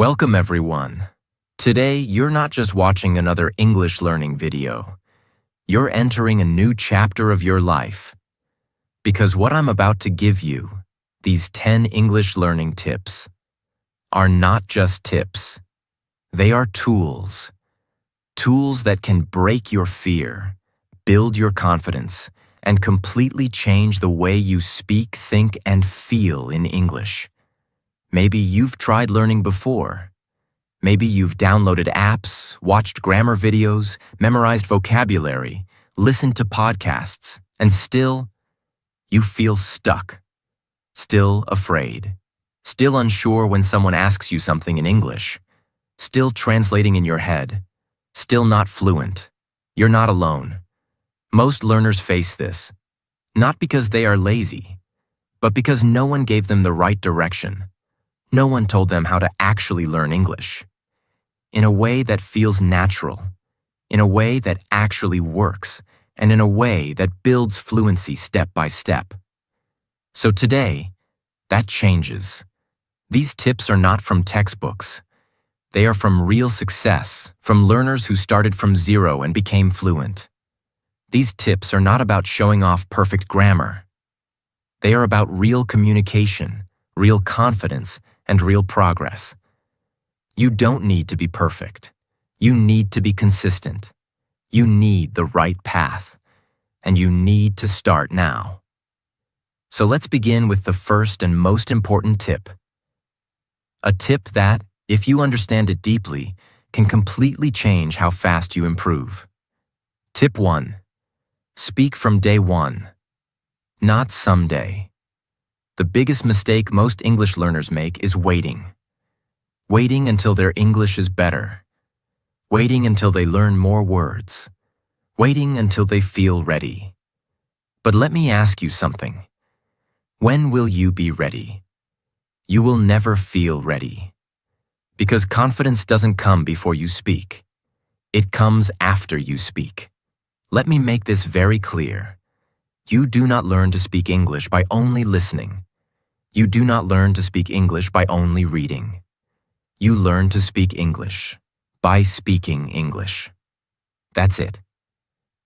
Welcome everyone. Today, you're not just watching another English learning video. You're entering a new chapter of your life. Because what I'm about to give you, these 10 English learning tips, are not just tips. They are tools. Tools that can break your fear, build your confidence, and completely change the way you speak, think, and feel in English. Maybe you've tried learning before. Maybe you've downloaded apps, watched grammar videos, memorized vocabulary, listened to podcasts, and still, you feel stuck. Still afraid. Still unsure when someone asks you something in English. Still translating in your head. Still not fluent. You're not alone. Most learners face this, not because they are lazy, but because no one gave them the right direction. No one told them how to actually learn English. In a way that feels natural, in a way that actually works, and in a way that builds fluency step by step. So today, that changes. These tips are not from textbooks. They are from real success, from learners who started from zero and became fluent. These tips are not about showing off perfect grammar. They are about real communication, real confidence, and real progress. You don't need to be perfect. You need to be consistent. You need the right path. And you need to start now. So let's begin with the first and most important tip. A tip that, if you understand it deeply, can completely change how fast you improve. Tip 1. Speak from day one, not someday. The biggest mistake most English learners make is waiting. Waiting until their English is better. Waiting until they learn more words. Waiting until they feel ready. But let me ask you something. When will you be ready? You will never feel ready. Because confidence doesn't come before you speak. It comes after you speak. Let me make this very clear. You do not learn to speak English by only listening. You do not learn to speak English by only reading. You learn to speak English by speaking English. That's it.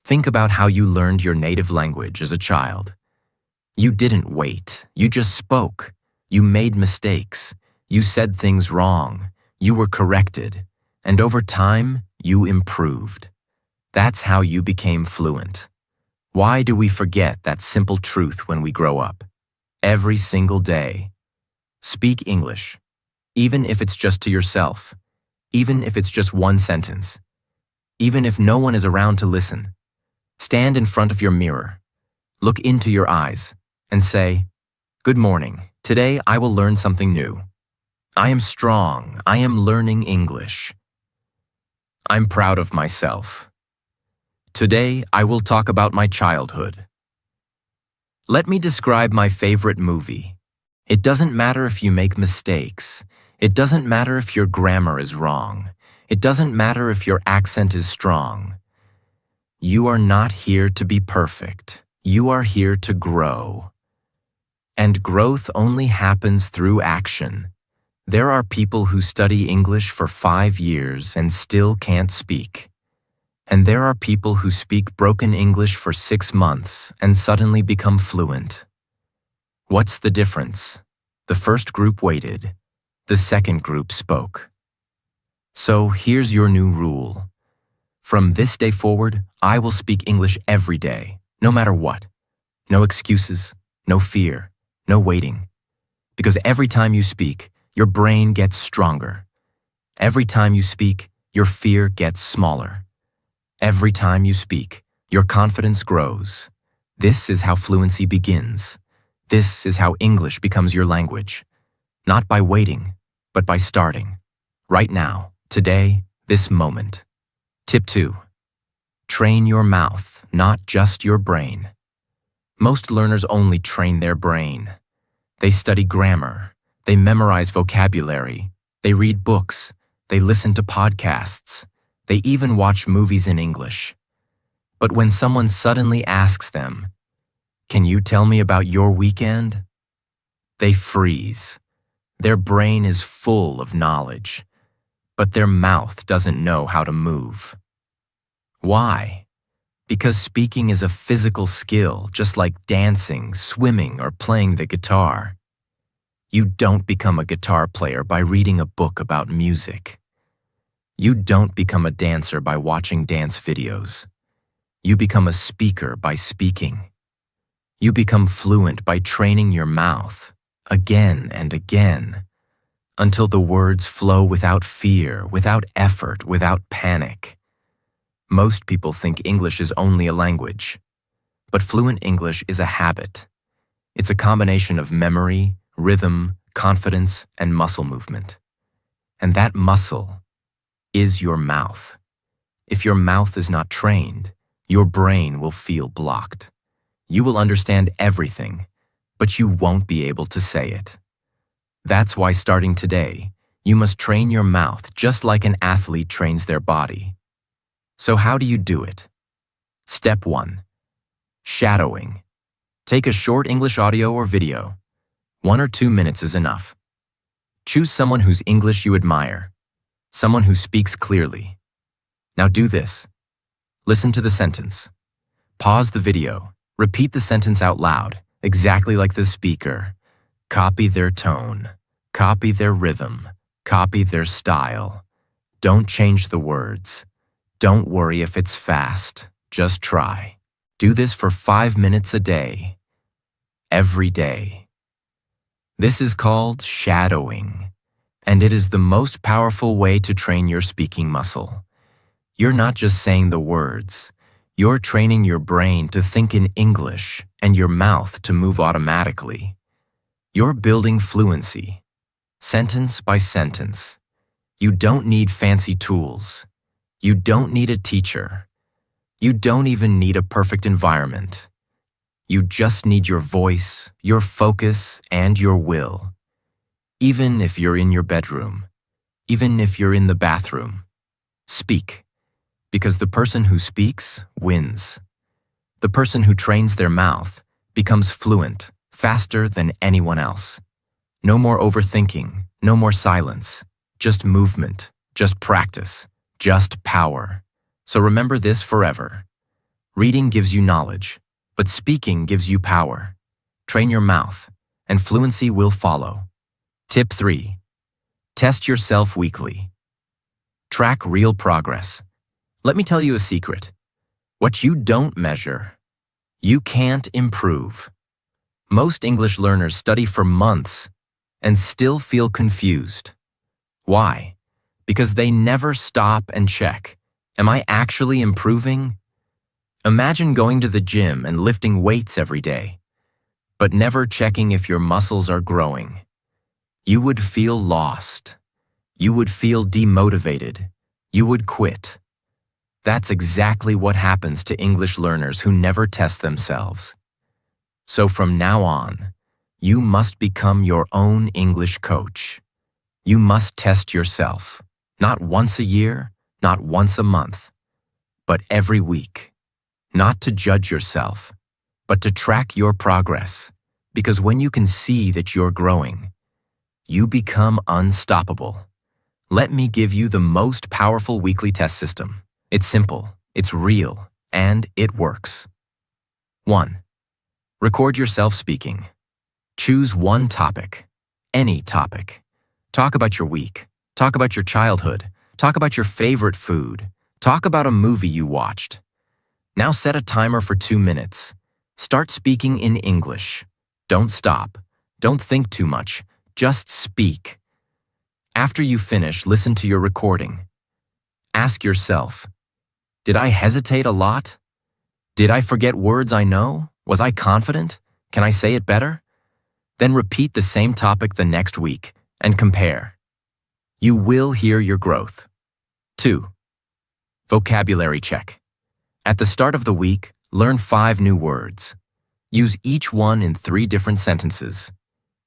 Think about how you learned your native language as a child. You didn't wait. You just spoke. You made mistakes. You said things wrong. You were corrected. And over time, you improved. That's how you became fluent. Why do we forget that simple truth when we grow up? Every single day. Speak English, even if it's just to yourself, even if it's just one sentence, even if no one is around to listen. Stand in front of your mirror, look into your eyes, and say, "Good morning. Today I will learn something new. I am strong. I am learning English. I'm proud of myself. Today, I will talk about my childhood." Let me describe my favorite movie. It doesn't matter if you make mistakes. It doesn't matter if your grammar is wrong. It doesn't matter if your accent is strong. You are not here to be perfect. You are here to grow. And growth only happens through action. There are people who study English for 5 years and still can't speak. And there are people who speak broken English for 6 months and suddenly become fluent. What's the difference? The first group waited. The second group spoke. So here's your new rule. From this day forward, I will speak English every day, no matter what. No excuses, no fear, no waiting. Because every time you speak, your brain gets stronger. Every time you speak, your fear gets smaller. Every time you speak, your confidence grows. This is how fluency begins. This is how English becomes your language. Not by waiting, but by starting. Right now, today, this moment. Tip 2. Train your mouth, not just your brain. Most learners only train their brain. They study grammar. They memorize vocabulary. They read books. They listen to podcasts. They even watch movies in English. But when someone suddenly asks them, "Can you tell me about your weekend?" they freeze. Their brain is full of knowledge, but their mouth doesn't know how to move. Why? Because speaking is a physical skill, just like dancing, swimming, or playing the guitar. You don't become a guitar player by reading a book about music. You don't become a dancer by watching dance videos. You become a speaker by speaking. You become fluent by training your mouth again and again until the words flow without fear, without effort, without panic. Most people think English is only a language, but fluent English is a habit. It's a combination of memory, rhythm, confidence, and muscle movement. And that muscle is your mouth. If your mouth is not trained, your brain will feel blocked. You will understand everything, but you won't be able to say it. That's why starting today, you must train your mouth just like an athlete trains their body. So how do you do it? Step 1. Shadowing. Take a short English audio or video. 1 or 2 minutes is enough. Choose someone whose English you admire, someone who speaks clearly. Now do this. Listen to the sentence. Pause the video. Repeat the sentence out loud, exactly like the speaker. Copy their tone. Copy their rhythm. Copy their style. Don't change the words. Don't worry if it's fast. Just try. Do this for 5 minutes a day. Every day. This is called shadowing, and it is the most powerful way to train your speaking muscle. You're not just saying the words. You're training your brain to think in English and your mouth to move automatically. You're building fluency, sentence by sentence. You don't need fancy tools. You don't need a teacher. You don't even need a perfect environment. You just need your voice, your focus, and your will. Even if you're in your bedroom, even if you're in the bathroom, speak. Because the person who speaks wins. The person who trains their mouth becomes fluent faster than anyone else. No more overthinking, no more silence, just movement, just practice, just power. So remember this forever. Reading gives you knowledge, but speaking gives you power. Train your mouth, and fluency will follow. Tip 3. Test yourself weekly. Track real progress. Let me tell you a secret. What you don't measure, you can't improve. Most English learners study for months and still feel confused. Why? Because they never stop and check. Am I actually improving? Imagine going to the gym and lifting weights every day, but never checking if your muscles are growing. You would feel lost. You would feel demotivated. You would quit. That's exactly what happens to English learners who never test themselves. So from now on, you must become your own English coach. You must test yourself, not once a year, not once a month, but every week. Not to judge yourself, but to track your progress, because when you can see that you're growing, you become unstoppable. Let me give you the most powerful weekly test system. It's simple, it's real, and it works. 1. Record yourself speaking. Choose one topic, any topic. Talk about your week, talk about your childhood, talk about your favorite food, talk about a movie you watched. Now set a timer for 2 minutes. Start speaking in English. Don't stop. Don't think too much. Just speak. After you finish, listen to your recording. Ask yourself, did I hesitate a lot? Did I forget words I know? Was I confident? Can I say it better? Then repeat the same topic the next week and compare. You will hear your growth. 2. Vocabulary check. At the start of the week, learn 5 new words. Use each one in 3 different sentences.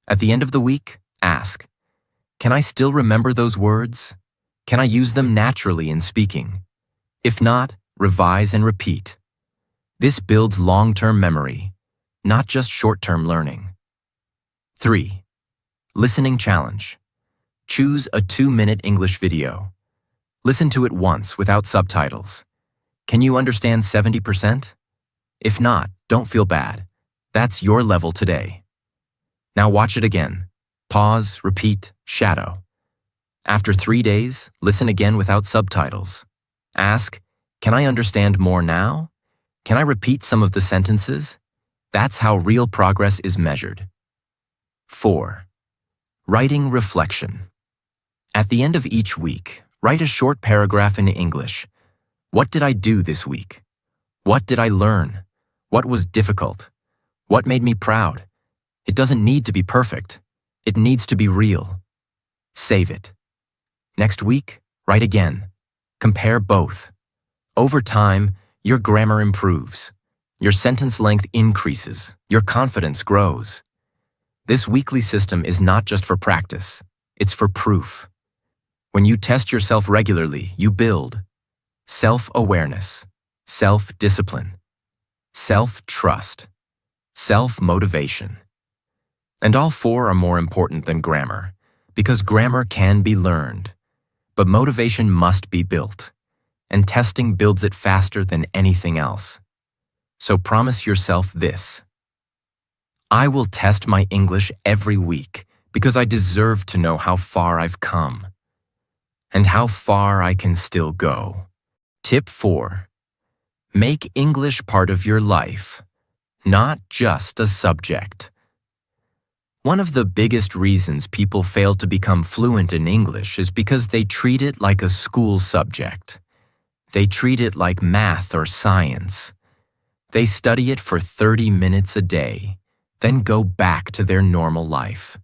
At the end of the week, ask, can I still remember those words? Can I use them naturally in speaking? If not, revise and repeat. This builds long-term memory, not just short-term learning. 3. Listening challenge. Choose a 2-minute English video. Listen to it once without subtitles. Can you understand 70%? If not, don't feel bad. That's your level today. Now watch it again. Pause, repeat, shadow. After 3 days, listen again without subtitles. Ask, can I understand more now? Can I repeat some of the sentences? That's how real progress is measured. 4. Writing reflection. At the end of each week, write a short paragraph in English. What did I do this week? What did I learn? What was difficult? What made me proud? It doesn't need to be perfect. It needs to be real. Save it. Next week, write again. Compare both. Over time, your grammar improves. Your sentence length increases. Your confidence grows. This weekly system is not just for practice. It's for proof. When you test yourself regularly, you build self-awareness, self-discipline, self-trust, self-motivation. And all 4 are more important than grammar, because grammar can be learned, but motivation must be built, and testing builds it faster than anything else. So promise yourself this: I will test my English every week because I deserve to know how far I've come and how far I can still go. Tip 4. Make English part of your life, not just a subject. One of the biggest reasons people fail to become fluent in English is because they treat it like a school subject. They treat it like math or science. They study it for 30 minutes a day, then go back to their normal life,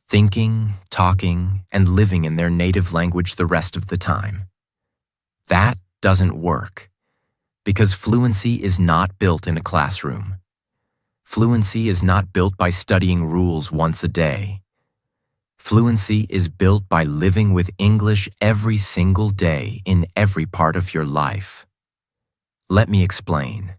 thinking, talking, and living in their native language the rest of the time. That doesn't work, because fluency is not built in a classroom. Fluency is not built by studying rules once a day. Fluency is built by living with English every single day in every part of your life. Let me explain.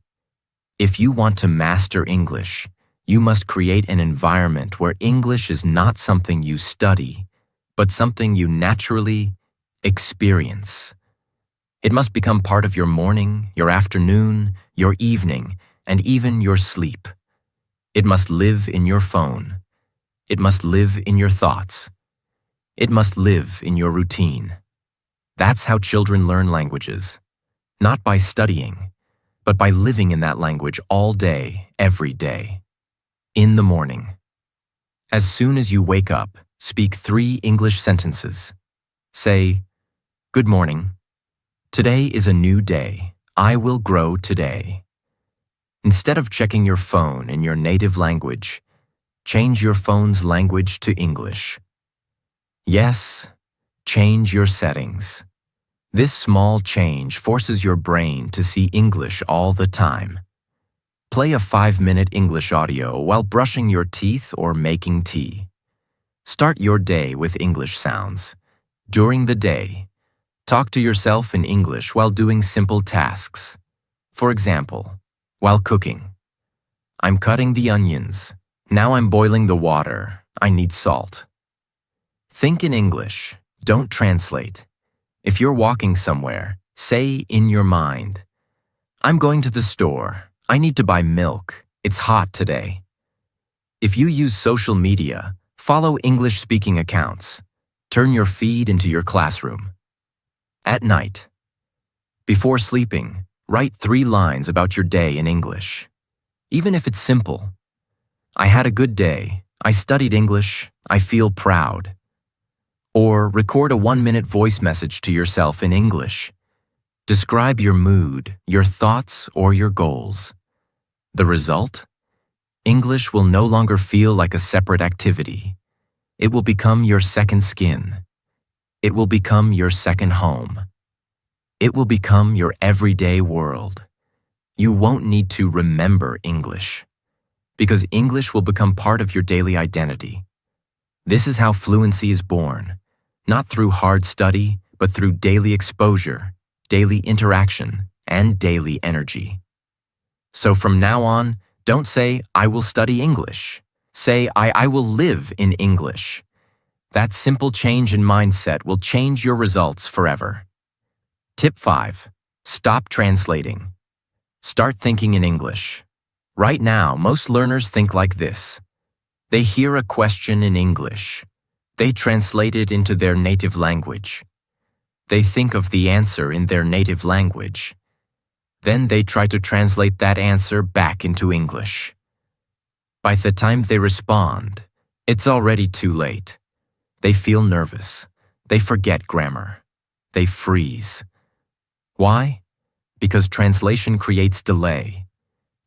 If you want to master English, you must create an environment where English is not something you study, but something you naturally experience. It must become part of your morning, your afternoon, your evening, and even your sleep. It must live in your phone. It must live in your thoughts. It must live in your routine. That's how children learn languages, not by studying, but by living in that language all day, every day. In the morning. As soon as you wake up, speak 3 English sentences. Say, good morning. Today is a new day. I will grow today. Instead of checking your phone in your native language, change your phone's language to English. Yes, change your settings. This small change forces your brain to see English all the time. Play a 5-minute English audio while brushing your teeth or making tea. Start your day with English sounds. During the day, talk to yourself in English while doing simple tasks. For example, while cooking. I'm cutting the onions. Now I'm boiling the water. I need salt. Think in English. Don't translate. If you're walking somewhere, say in your mind, I'm going to the store. I need to buy milk. It's hot today. If you use social media, follow English-speaking accounts. Turn your feed into your classroom. At night. Before sleeping, write 3 lines about your day in English. Even if it's simple. I had a good day. I studied English. I feel proud. Or record a 1-minute voice message to yourself in English. Describe your mood, your thoughts, or your goals. The result? English will no longer feel like a separate activity. It will become your second skin. It will become your second home. It will become your everyday world. You won't need to remember English, because English will become part of your daily identity. This is how fluency is born, not through hard study, but through daily exposure, daily interaction, and daily energy. So from now on, don't say, I will study English. Say, I will live in English. That simple change in mindset will change your results forever. Tip 5. Stop translating. Start thinking in English. Right now, most learners think like this. They hear a question in English. They translate it into their native language. They think of the answer in their native language. Then they try to translate that answer back into English. By the time they respond, it's already too late. They feel nervous. They forget grammar. They freeze. Why? Because translation creates delay,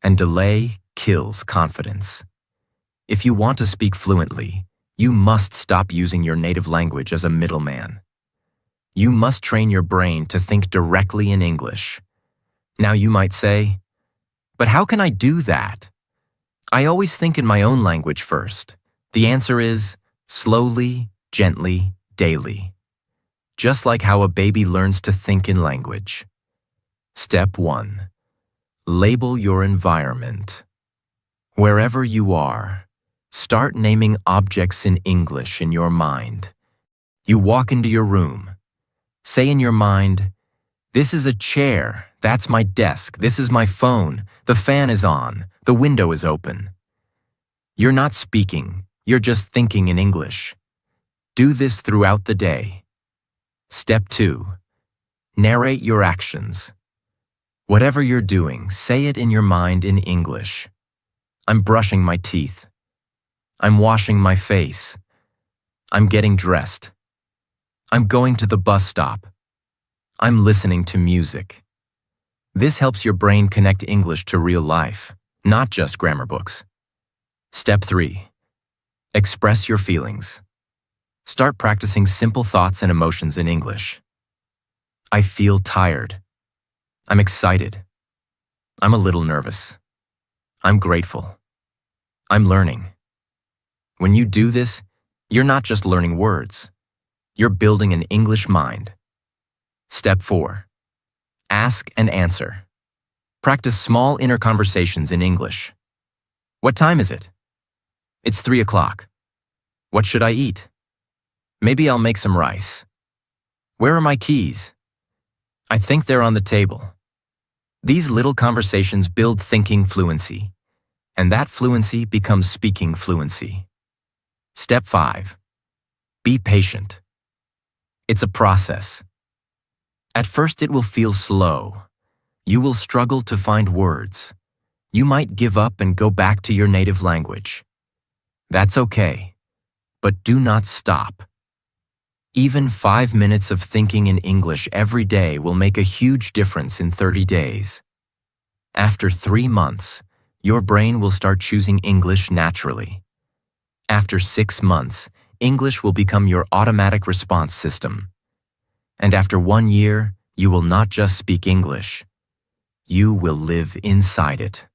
and delay kills confidence. If you want to speak fluently, you must stop using your native language as a middleman. You must train your brain to think directly in English. Now you might say, but how can I do that? I always think in my own language first. The answer is slowly, gently, daily. Just like how a baby learns to think in language. Step 1. Label your environment. Wherever you are, start naming objects in English in your mind. You walk into your room. Say in your mind, this is a chair, that's my desk, this is my phone, the fan is on, the window is open. You're not speaking, you're just thinking in English. Do this throughout the day. Step 2. Narrate your actions. Whatever you're doing, say it in your mind in English. I'm brushing my teeth. I'm washing my face. I'm getting dressed. I'm going to the bus stop. I'm listening to music. This helps your brain connect English to real life, not just grammar books. Step 3. Express your feelings. Start practicing simple thoughts and emotions in English. I feel tired. I'm excited. I'm a little nervous. I'm grateful. I'm learning. When you do this, you're not just learning words. You're building an English mind. Step 4. Ask and answer. Practice small inner conversations in English. What time is it? It's 3 o'clock. What should I eat? Maybe I'll make some rice. Where are my keys? I think they're on the table. These little conversations build thinking fluency, and that fluency becomes speaking fluency. Step 5. Be patient. It's a process. At first it will feel slow. You will struggle to find words. You might give up and go back to your native language. That's okay, but do not stop. Even 5 minutes of thinking in English every day will make a huge difference in 30 days. After 3 months, your brain will start choosing English naturally. After 6 months, English will become your automatic response system. And after 1 year, you will not just speak English. You will live inside it.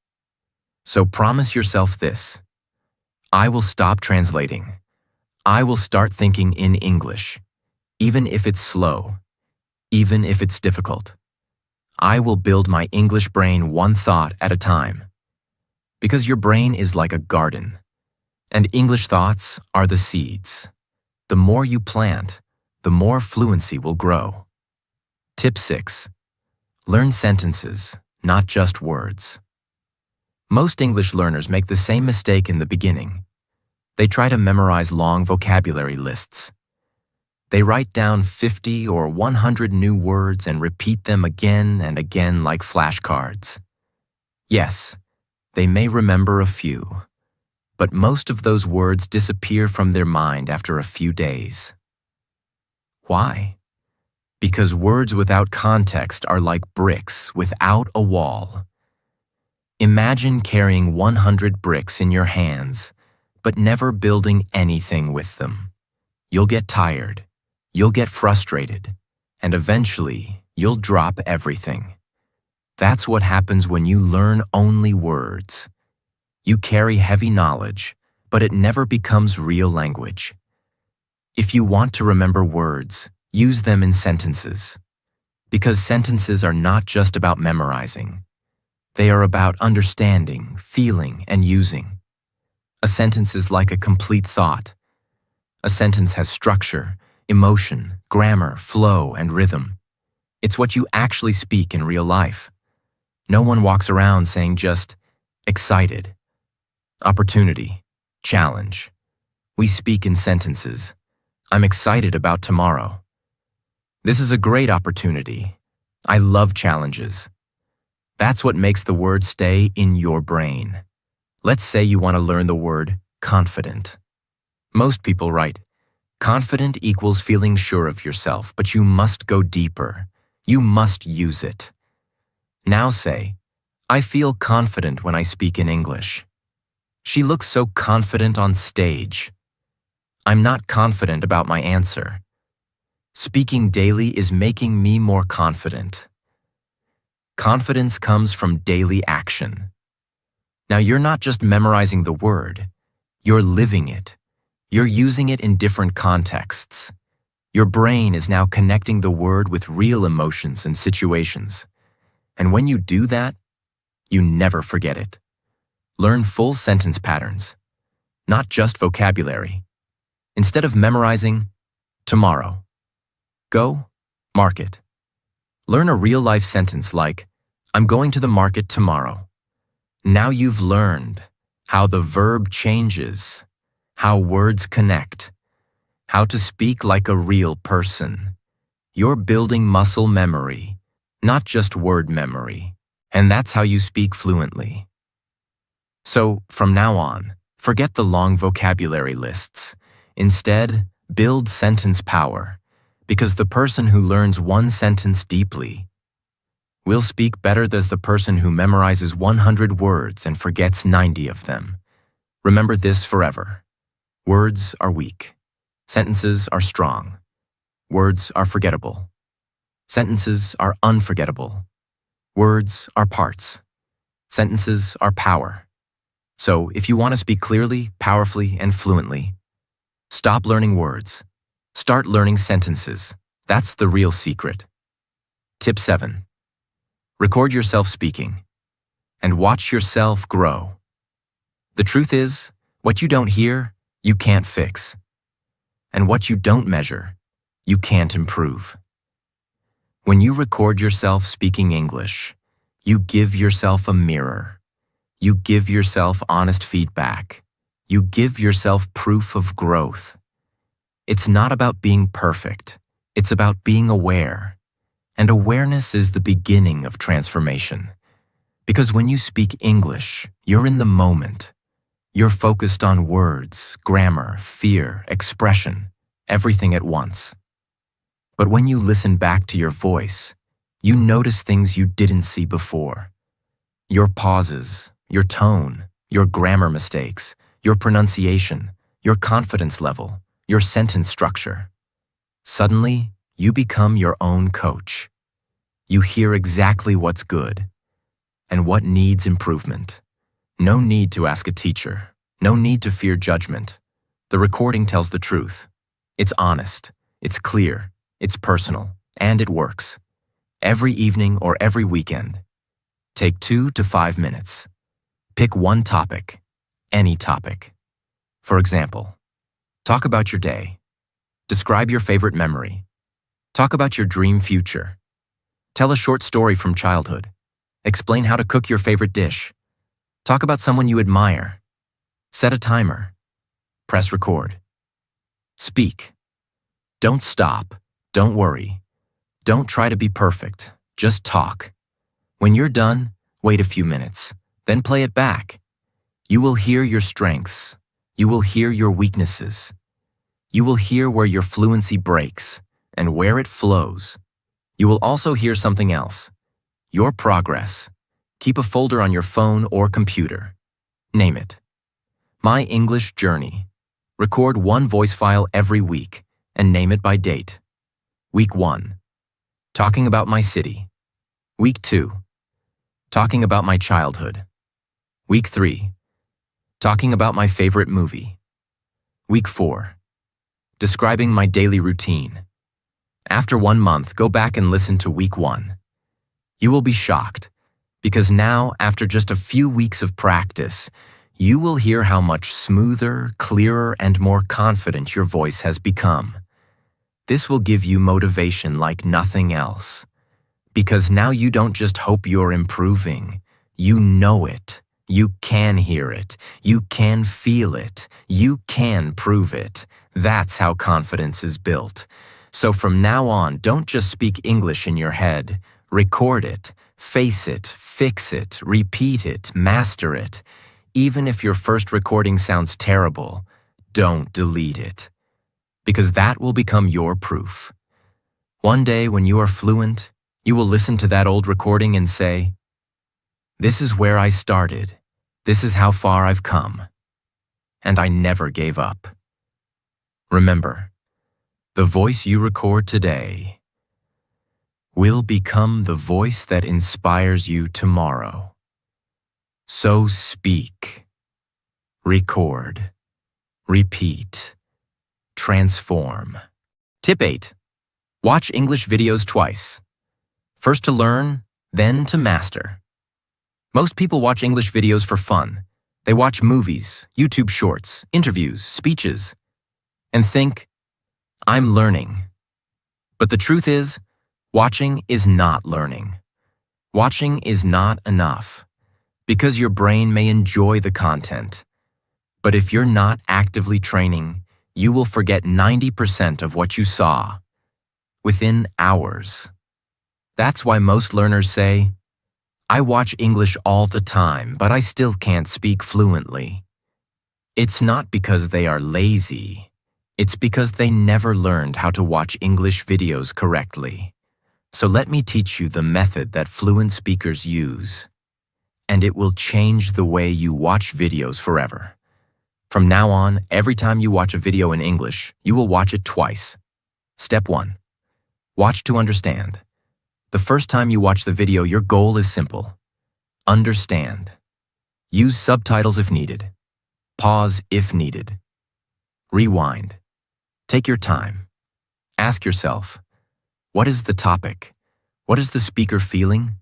So promise yourself this. I will stop translating. I will start thinking in English, even if it's slow, even if it's difficult. I will build my English brain one thought at a time. Because your brain is like a garden, and English thoughts are the seeds. The more you plant, the more fluency will grow. Tip 6. Learn sentences, not just words. Most English learners make the same mistake in the beginning. They try to memorize long vocabulary lists. They write down 50 or 100 new words and repeat them again and again like flashcards. Yes, they may remember a few, but most of those words disappear from their mind after a few days. Why? Because words without context are like bricks without a wall. Imagine carrying 100 bricks in your hands, but never building anything with them. You'll get tired, you'll get frustrated, and eventually you'll drop everything. That's what happens when you learn only words. You carry heavy knowledge, but it never becomes real language. If you want to remember words, use them in sentences. Because sentences are not just about memorizing. They are about understanding, feeling, and using. A sentence is like a complete thought. A sentence has structure, emotion, grammar, flow, and rhythm. It's what you actually speak in real life. No one walks around saying just excited, opportunity, challenge. We speak in sentences. I'm excited about tomorrow. This is a great opportunity. I love challenges. That's what makes the word stay in your brain. Let's say you want to learn the word confident. Most people write, confident equals feeling sure of yourself, but you must go deeper. You must use it. Now say, I feel confident when I speak in English. She looks so confident on stage. I'm not confident about my answer. Speaking daily is making me more confident. Confidence comes from daily action. Now you're not just memorizing the word, you're living it. You're using it in different contexts. Your brain is now connecting the word with real emotions and situations. And when you do that, you never forget it. Learn full sentence patterns, not just vocabulary. Instead of memorizing, tomorrow. Go, market. Learn a real-life sentence like, I'm going to the market tomorrow. Now you've learned how the verb changes, how words connect, how to speak like a real person. You're building muscle memory, not just word memory, and that's how you speak fluently. So, from now on, forget the long vocabulary lists. Instead, build sentence power, because the person who learns one sentence deeply will speak better than the person who memorizes 100 words and forgets 90 of them. Remember this forever. Words are weak. Sentences are strong. Words are forgettable. Sentences are unforgettable. Words are parts. Sentences are power. So, if you want to speak clearly, powerfully, and fluently, stop learning words. Start learning sentences. That's the real secret. Tip 7. Record yourself speaking and watch yourself grow. The truth is, what you don't hear, you can't fix. And what you don't measure, you can't improve. When you record yourself speaking English, you give yourself a mirror. You give yourself honest feedback. You give yourself proof of growth. It's not about being perfect. It's about being aware. And awareness is the beginning of transformation. Because when you speak English, you're in the moment. You're focused on words, grammar, fear, expression, everything at once. But when you listen back to your voice, you notice things you didn't see before. Your pauses, your tone, your grammar mistakes, your pronunciation, your confidence level, your sentence structure. Suddenly, you become your own coach. You hear exactly what's good and what needs improvement. No need to ask a teacher. No need to fear judgment. The recording tells the truth. It's honest. It's clear. It's personal. And it works. Every evening or every weekend. Take 2 to 5 minutes. Pick one topic. Any topic. For example, talk about your day. Describe your favorite memory. Talk about your dream future. Tell a short story from childhood. Explain how to cook your favorite dish. Talk about someone you admire. Set a timer. Press record. Speak. Don't stop. Don't worry. Don't try to be perfect. Just talk. When you're done, wait a few minutes. Then play it back. You will hear your strengths. You will hear your weaknesses. You will hear where your fluency breaks and where it flows. You will also hear something else. Your progress. Keep a folder on your phone or computer. Name it. My English Journey. Record one voice file every week and name it by date. Week 1. Talking about my city. Week 2. Talking about my childhood. Week 3. Talking about my favorite movie. Week 4. Describing my daily routine. After 1 month, go back and listen to week 1. You will be shocked, because now, after just a few weeks of practice, you will hear how much smoother, clearer, and more confident your voice has become. This will give you motivation like nothing else. Because now you don't just hope you're improving. You know it. You can hear it. You can feel it. You can prove it. That's how confidence is built. So from now on, don't just speak English in your head. Record it, face it, fix it, repeat it, master it. Even if your first recording sounds terrible, don't delete it. Because that will become your proof. One day when you are fluent, you will listen to that old recording and say, "This is where I started. This is how far I've come. And I never gave up." Remember, the voice you record today will become the voice that inspires you tomorrow. So speak, record, repeat, transform. Tip 8. Watch English videos twice. First to learn, then to master. Most people watch English videos for fun. They watch movies, YouTube shorts, interviews, speeches, and think, "I'm learning." But the truth is, watching is not learning. Watching is not enough, because your brain may enjoy the content. But if you're not actively training, you will forget 90% of what you saw within hours. That's why most learners say, "I watch English all the time, but I still can't speak fluently." It's not because they are lazy. It's because they never learned how to watch English videos correctly. So let me teach you the method that fluent speakers use, and it will change the way you watch videos forever. From now on, every time you watch a video in English, you will watch it twice. Step 1. Watch to understand. The first time you watch the video, your goal is simple. Understand. Use subtitles if needed. Pause if needed. Rewind. Take your time. Ask yourself, what is the topic? What is the speaker feeling?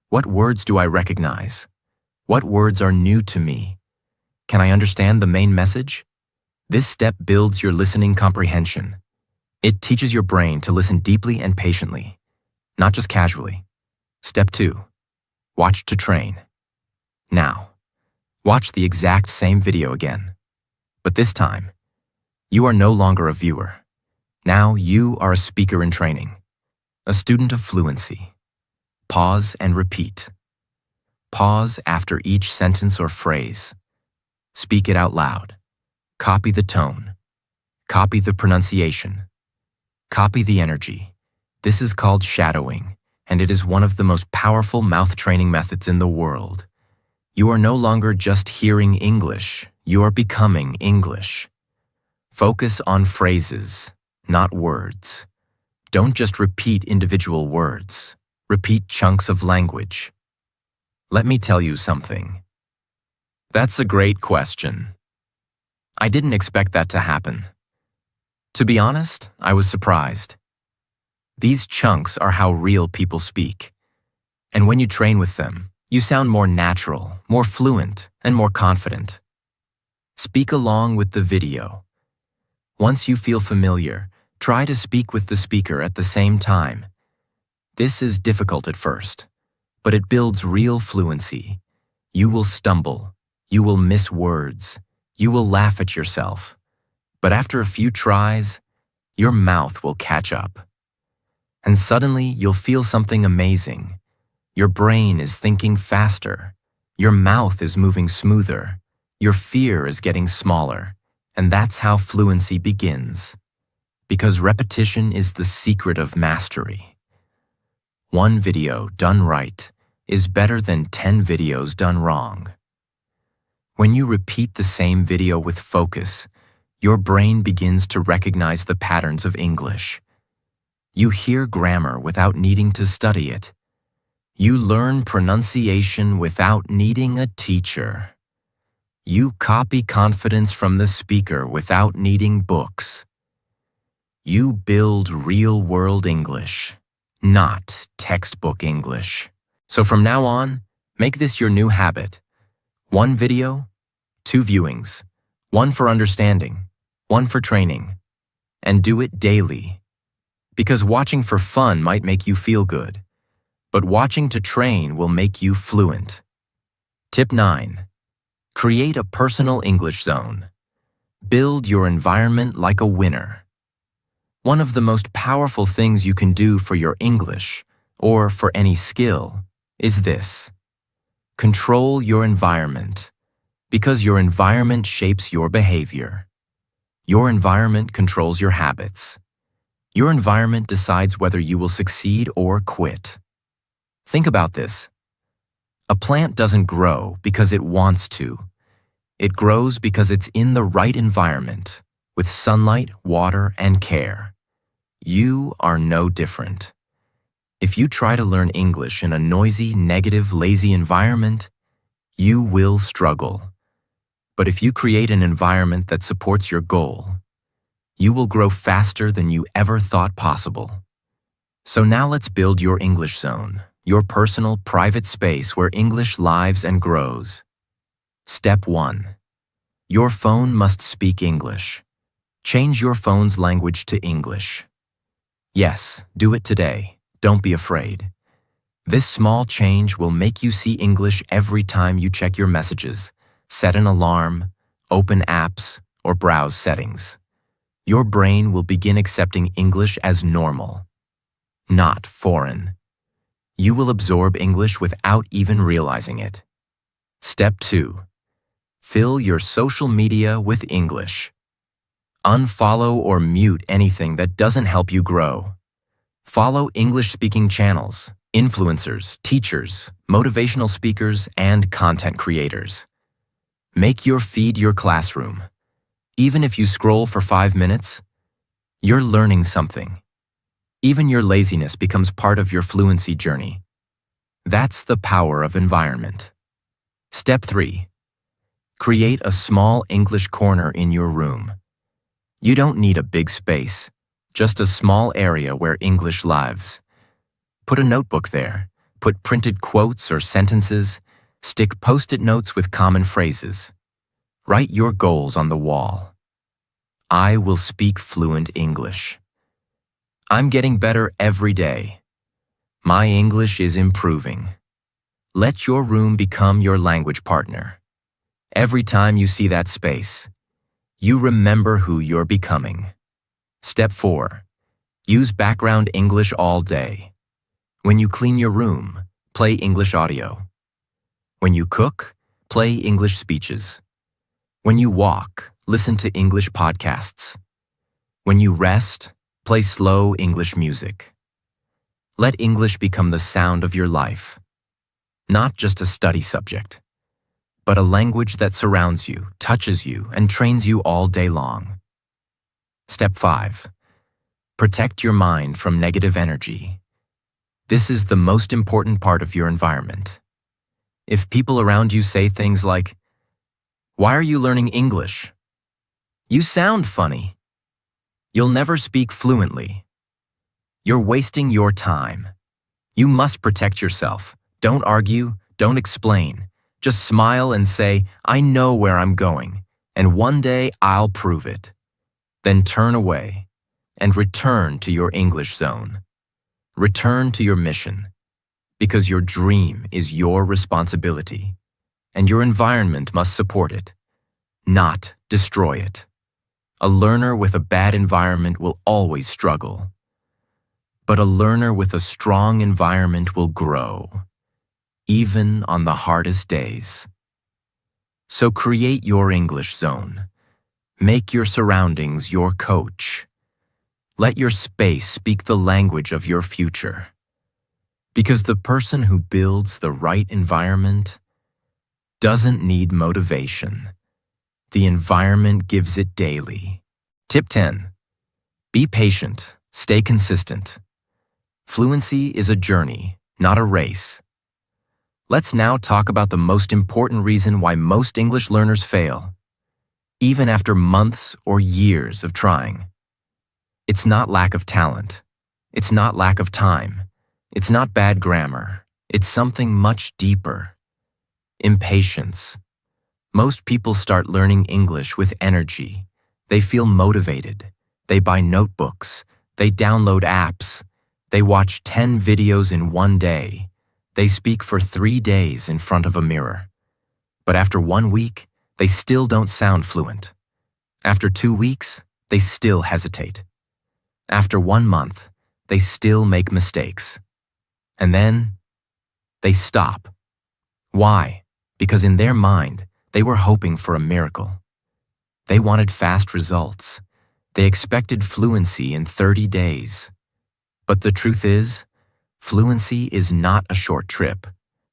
What words do I recognize? What words are new to me? Can I understand the main message? This step builds your listening comprehension. It teaches your brain to listen deeply and patiently, not just casually. Step 2. Watch to train. Now, watch the exact same video again. But this time, you are no longer a viewer. Now you are a speaker in training, a student of fluency. Pause and repeat. Pause after each sentence or phrase. Speak it out loud. Copy the tone. Copy the pronunciation. Copy the energy. This is called shadowing, and it is one of the most powerful mouth training methods in the world. You are no longer just hearing English, you are becoming English. Focus on phrases, not words. Don't just repeat individual words. Repeat chunks of language. Let me tell you something. That's a great question. I didn't expect that to happen. To be honest, I was surprised. These chunks are how real people speak. And when you train with them, you sound more natural, more fluent, and more confident. Speak along with the video. Once you feel familiar, try to speak with the speaker at the same time. This is difficult at first, but it builds real fluency. You will stumble, you will miss words, you will laugh at yourself. But after a few tries, your mouth will catch up. And suddenly you'll feel something amazing. Your brain is thinking faster. Your mouth is moving smoother. Your fear is getting smaller. And that's how fluency begins. Because repetition is the secret of mastery. One video done right is better than 10 videos done wrong. When you repeat the same video with focus, your brain begins to recognize the patterns of English. You hear grammar without needing to study it. You learn pronunciation without needing a teacher. You copy confidence from the speaker without needing books. You build real-world English, not textbook English. So from now on, make this your new habit. One video, 2 viewings, 1 for understanding, 1 for training, and do it daily. Because watching for fun might make you feel good, but watching to train will make you fluent. Tip 9. Create a personal English zone. Build your environment like a winner. One of the most powerful things you can do for your English, or for any skill, is this. Control your environment, because your environment shapes your behavior. Your environment controls your habits. Your environment decides whether you will succeed or quit. Think about this. A plant doesn't grow because it wants to. It grows because it's in the right environment, with sunlight, water, and care. You are no different. If you try to learn English in a noisy, negative, lazy environment, you will struggle. But if you create an environment that supports your goal, you will grow faster than you ever thought possible. So now let's build your English zone, your personal, private space where English lives and grows. Step 1. Your phone must speak English. Change your phone's language to English. Yes, do it today. Don't be afraid. This small change will make you see English every time you check your messages, set an alarm, open apps, or browse settings. Your brain will begin accepting English as normal, not foreign. You will absorb English without even realizing it. Step 2. Fill your social media with English. Unfollow or mute anything that doesn't help you grow. Follow English-speaking channels, influencers, teachers, motivational speakers, and content creators. Make your feed your classroom. Even if you scroll for 5 minutes, you're learning something. Even your laziness becomes part of your fluency journey. That's the power of environment. Step 3. Create a small English corner in your room. You don't need a big space, just a small area where English lives. Put a notebook there, put printed quotes or sentences, stick post-it notes with common phrases. Write your goals on the wall. I will speak fluent English. I'm getting better every day. My English is improving. Let your room become your language partner. Every time you see that space, you remember who you're becoming. Step 4. Use background English all day. When you clean your room, play English audio. When you cook, play English speeches. When you walk, listen to English podcasts. When you rest, play slow English music. Let English become the sound of your life. Not just a study subject, but a language that surrounds you, touches you, and trains you all day long. Step 5. Protect your mind from negative energy. This is the most important part of your environment. If people around you say things like, "Why are you learning English? You sound funny. You'll never speak fluently. You're wasting your time." You must protect yourself. Don't argue, don't explain. Just smile and say, "I know where I'm going, and one day I'll prove it." Then turn away and return to your English zone. Return to your mission, because your dream is your responsibility, and your environment must support it, not destroy it. A learner with a bad environment will always struggle, but a learner with a strong environment will grow, even on the hardest days. So create your English zone. Make your surroundings your coach. Let your space speak the language of your future. Because the person who builds the right environment doesn't need motivation. The environment gives it daily. Tip 10. Be patient. Stay consistent. Fluency is a journey, not a race. Let's now talk about the most important reason why most English learners fail, even after months or years of trying. It's not lack of talent. It's not lack of time. It's not bad grammar. It's something much deeper. Impatience. Most people start learning English with energy. They feel motivated. They buy notebooks. They download apps. They watch 10 videos in one day. They speak for 3 days in front of a mirror. But after 1 week, they still don't sound fluent. After 2 weeks, they still hesitate. After 1 month, they still make mistakes. And then, they stop. Why? Because in their mind, they were hoping for a miracle. They wanted fast results. They expected fluency in 30 days. But the truth is, fluency is not a short trip.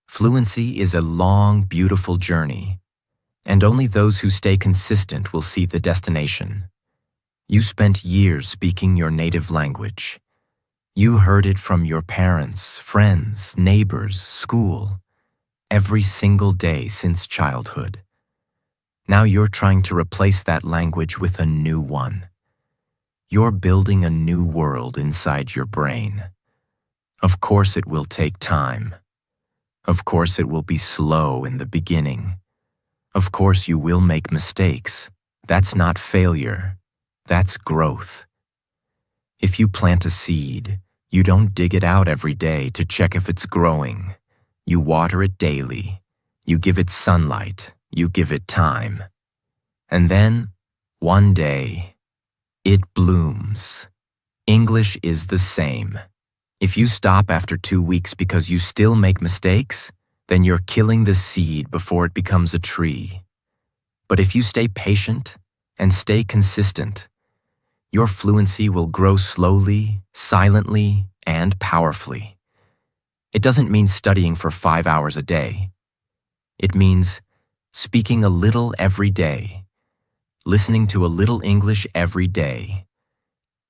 Fluency is a long, beautiful journey. And only those who stay consistent will see the destination. You spent years speaking your native language. You heard it from your parents, friends, neighbors, school, every single day since childhood. Now you're trying to replace that language with a new one. You're building a new world inside your brain. Of course it will take time. Of course it will be slow in the beginning. Of course you will make mistakes. That's not failure. That's growth. If you plant a seed, you don't dig it out every day to check if it's growing. You water it daily. You give it sunlight. You give it time. And then, one day, it blooms. English is the same. If you stop after 2 weeks because you still make mistakes, then you're killing the seed before it becomes a tree. But if you stay patient and stay consistent, your fluency will grow slowly, silently, and powerfully. It doesn't mean studying for 5 hours a day. It means speaking a little every day, listening to a little English every day,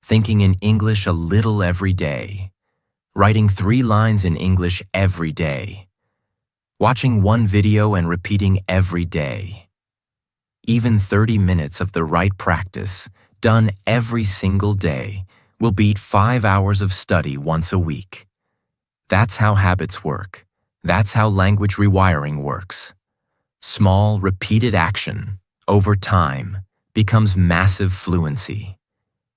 thinking in English a little every day, writing 3 lines in English every day, watching 1 video and repeating every day. Even 30 minutes of the right practice, done every single day, will beat 5 hours of study once a week. That's how habits work. That's how language rewiring works. Small, repeated action, over time, becomes massive fluency.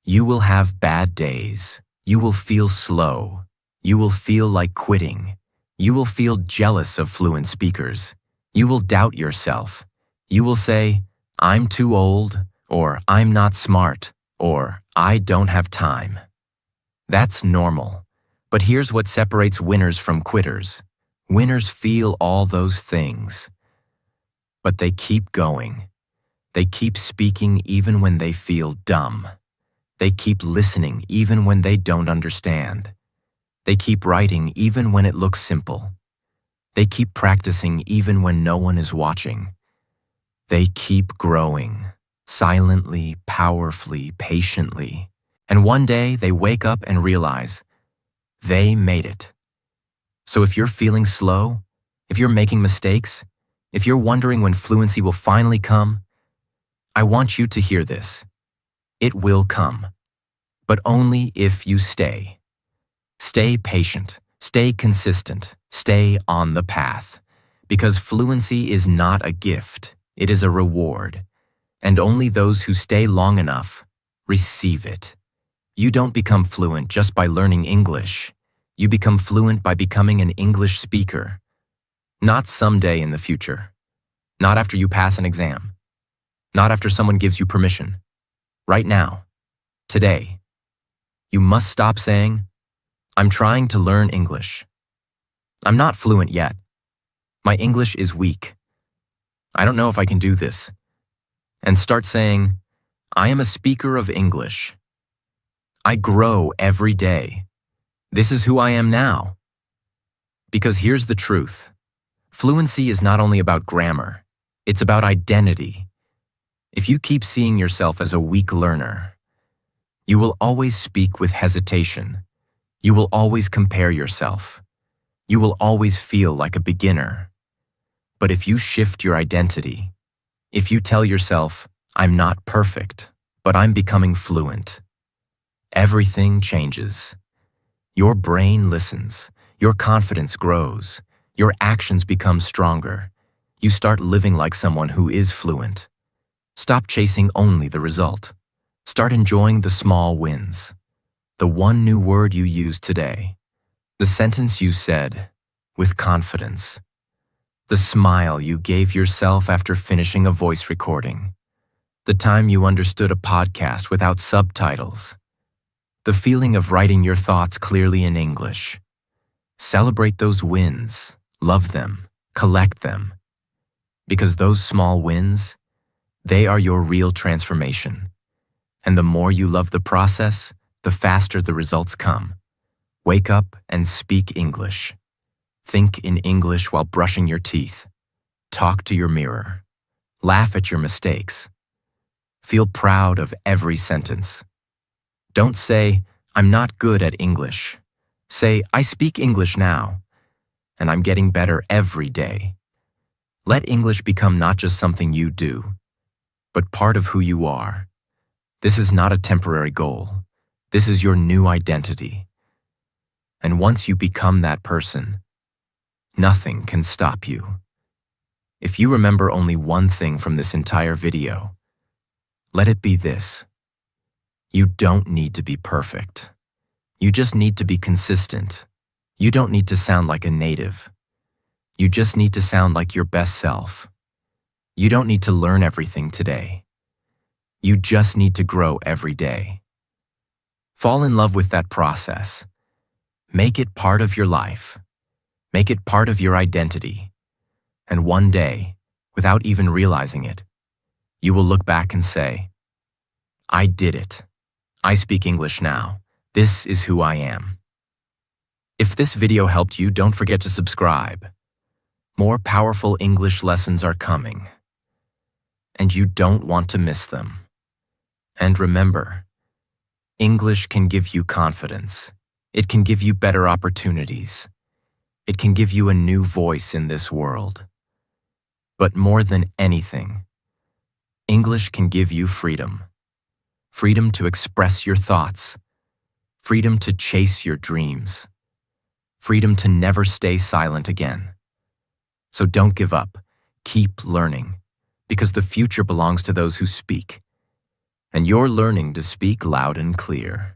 You will have bad days. You will feel slow. You will feel like quitting. You will feel jealous of fluent speakers. You will doubt yourself. You will say, I'm too old, or I'm not smart, or I don't have time. That's normal. But here's what separates winners from quitters. Winners feel all those things. But they keep going. They keep speaking even when they feel dumb. They keep listening even when they don't understand. They keep writing even when it looks simple. They keep practicing even when no one is watching. They keep growing, silently, powerfully, patiently. And one day they wake up and realize they made it. So if you're feeling slow, if you're making mistakes, if you're wondering when fluency will finally come, I want you to hear this. It will come, but only if you stay. Stay patient, stay consistent, stay on the path, because fluency is not a gift, it is a reward, and only those who stay long enough receive it. You don't become fluent just by learning English. You become fluent by becoming an English speaker. Not someday in the future. Not after you pass an exam. Not after someone gives you permission. Right now. Today. You must stop saying, I'm trying to learn English. I'm not fluent yet. My English is weak. I don't know if I can do this. And start saying, I am a speaker of English. I grow every day. This is who I am now. Because here's the truth. Fluency is not only about grammar, it's about identity. If you keep seeing yourself as a weak learner, you will always speak with hesitation. You will always compare yourself. You will always feel like a beginner. But if you shift your identity, if you tell yourself, I'm not perfect, but I'm becoming fluent, everything changes. Your brain listens, your confidence grows, your actions become stronger, You start living like someone who is fluent. Stop chasing only the result. Start enjoying the small wins. The one new word you used today. The sentence you said with confidence. The smile you gave yourself after finishing a voice recording. The time you understood a podcast without subtitles. The feeling of writing your thoughts clearly in English. Celebrate those wins, love them, collect them. Because those small wins, they are your real transformation. And the more you love the process, the faster the results come. Wake up and speak English. Think in English while brushing your teeth. Talk to your mirror. Laugh at your mistakes. Feel proud of every sentence. Don't say, "I'm not good at English." Say, "I speak English now, and I'm getting better every day." Let English become not just something you do, but part of who you are. This is not a temporary goal. This is your new identity. And once you become that person, nothing can stop you. If you remember only one thing from this entire video, let it be this. You don't need to be perfect. You just need to be consistent. You don't need to sound like a native. You just need to sound like your best self. You don't need to learn everything today. You just need to grow every day. Fall in love with that process. Make it part of your life. Make it part of your identity. And one day, without even realizing it, you will look back and say, "I did it. I speak English now. This is who I am." If this video helped you, don't forget to subscribe. More powerful English lessons are coming, and you don't want to miss them. And remember, English can give you confidence. It can give you better opportunities. It can give you a new voice in this world. But more than anything, English can give you freedom. Freedom to express your thoughts. Freedom to chase your dreams. Freedom to never stay silent again. So don't give up. Keep learning, because the future belongs to those who speak. And you're learning to speak loud and clear.